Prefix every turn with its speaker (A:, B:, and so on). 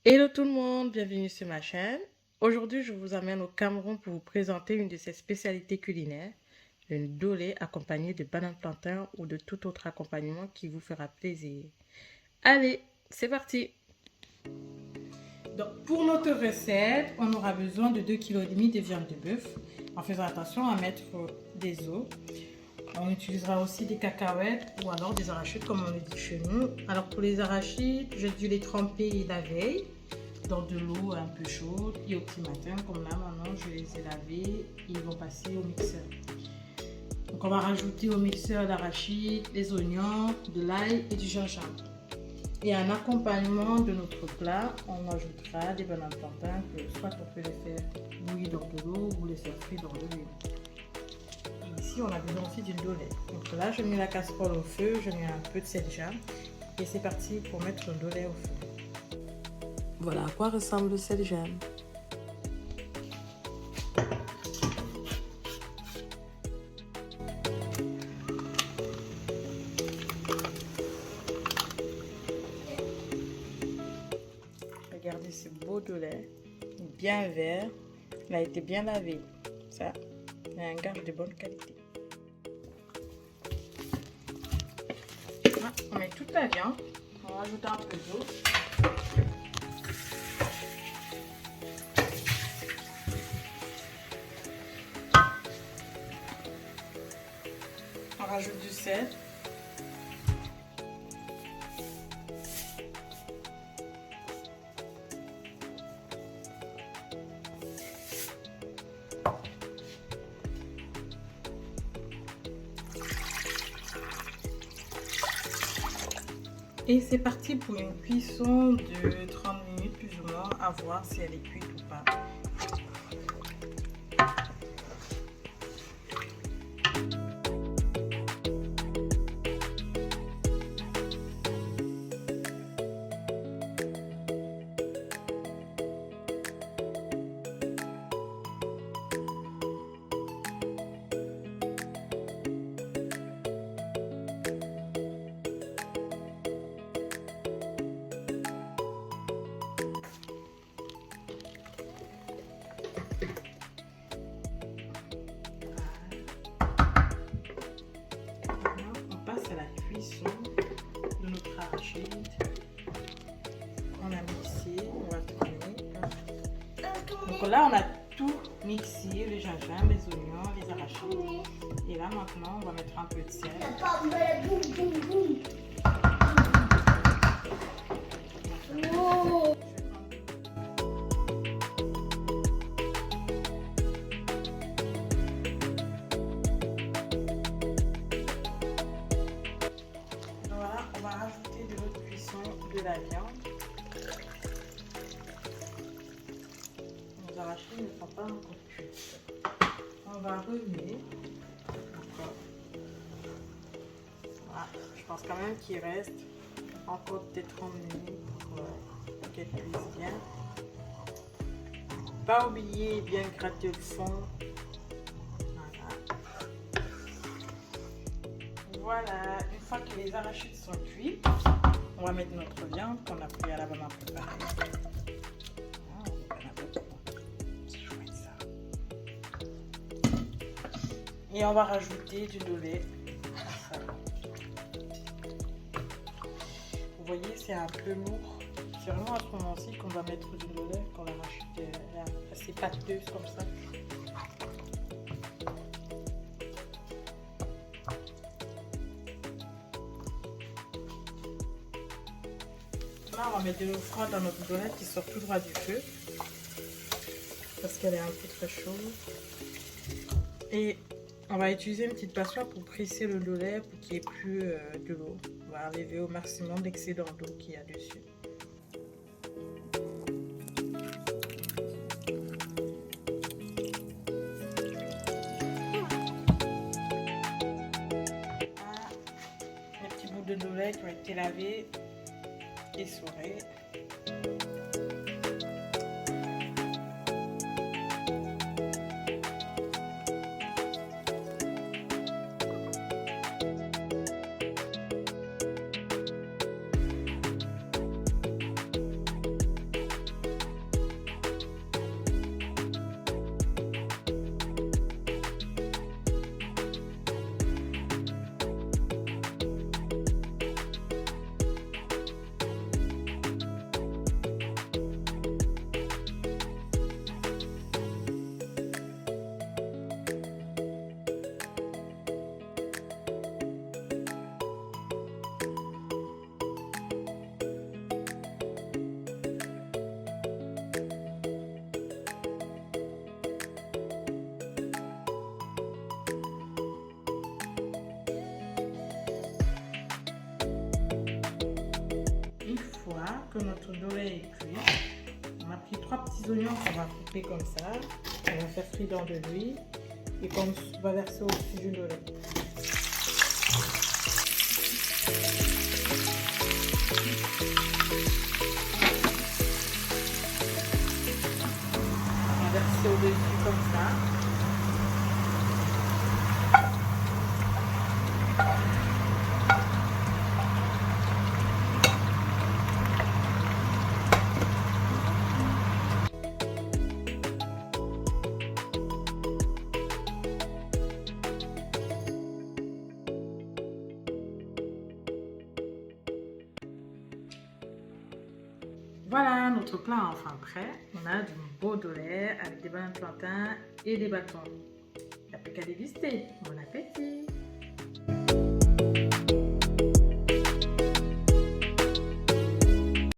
A: Hello tout le monde, bienvenue sur ma chaîne. Aujourd'hui, je vous amène au Cameroun pour vous présenter une de ses spécialités culinaires, le ndolé accompagné de bananes plantain ou de tout autre accompagnement qui vous fera plaisir. Allez, c'est parti! Donc, pour notre recette, on aura besoin de 2,5 kg de viande de bœuf, en faisant attention à mettre des os. On utilisera aussi des cacahuètes ou alors des arachides comme on le dit chez nous. Alors pour les arachides, j'ai dû les tremper la veille dans de l'eau un peu chaude et au petit matin, comme là maintenant je les ai lavés, ils vont passer au mixeur. Donc on va rajouter au mixeur d'arachides, des oignons, de l'ail et du gingembre. Et en accompagnement de notre plat, on ajoutera des bananes plantains que soit on peut les faire bouillir dans de l'eau ou les faire frire dans de l'huile. Ici, on a besoin aussi d'une dolée. Donc là, je mets la casserole au feu, je mets un peu de sel-jam et c'est parti pour mettre le dolé au feu. Voilà à quoi ressemble le sel-jam. Regardez ce beau dolé, bien vert, il a été bien lavé. Ça, c'est un gage de bonne qualité. On met toute la viande, on rajoute un peu d'eau. On rajoute du sel. Et c'est parti pour une cuisson de 30 minutes plus ou moins, à voir si elle est cuite ou pas. À la cuisson de notre arachide. On a mixé, on va tourner. Donc là, on a tout mixé, le gingembre, les oignons, les arachides. Et là, maintenant, on va mettre un peu de sel. On va rajouter de l'eau de cuisson de la viande. Nos arachides ne sont pas encore cuits. On va remuer encore. Voilà. Je pense quand même qu'il reste encore peut-être 30 minutes pour qu'elle cuise bien. Pas oublier bien gratter le fond. Voilà, une fois que les arachides sont cuits, on va mettre notre viande qu'on a préalablement préparée. C'est chouette ça. Et on va rajouter du dolé. Vous voyez, c'est un peu lourd. C'est vraiment à ce moment-ci qu'on va mettre du dolé quand l'arachide est assez pâteuse comme ça. On va mettre de l'eau froide dans notre dolette qui sort tout droit du feu parce qu'elle est un peu très chaude. Et on va utiliser une petite passoire pour presser le dolette pour qu'il n'y ait plus de l'eau. On va enlever au maximum l'excédent d'eau qu'il y a dessus. Les petits bouts de dolette qui ont été lavés et essorés. que notre doré est cuit, on a pris 3 petits oignons qu'on va couper comme ça. On va faire frire dans de l'huile et qu'on va verser au-dessus du doré. On va verser au-dessus comme ça. Voilà, notre plat est enfin prêt. On a du beau doré avec des bananes plantains et des bâtons. Il n'y a plus qu'à déguster. Bon appétit!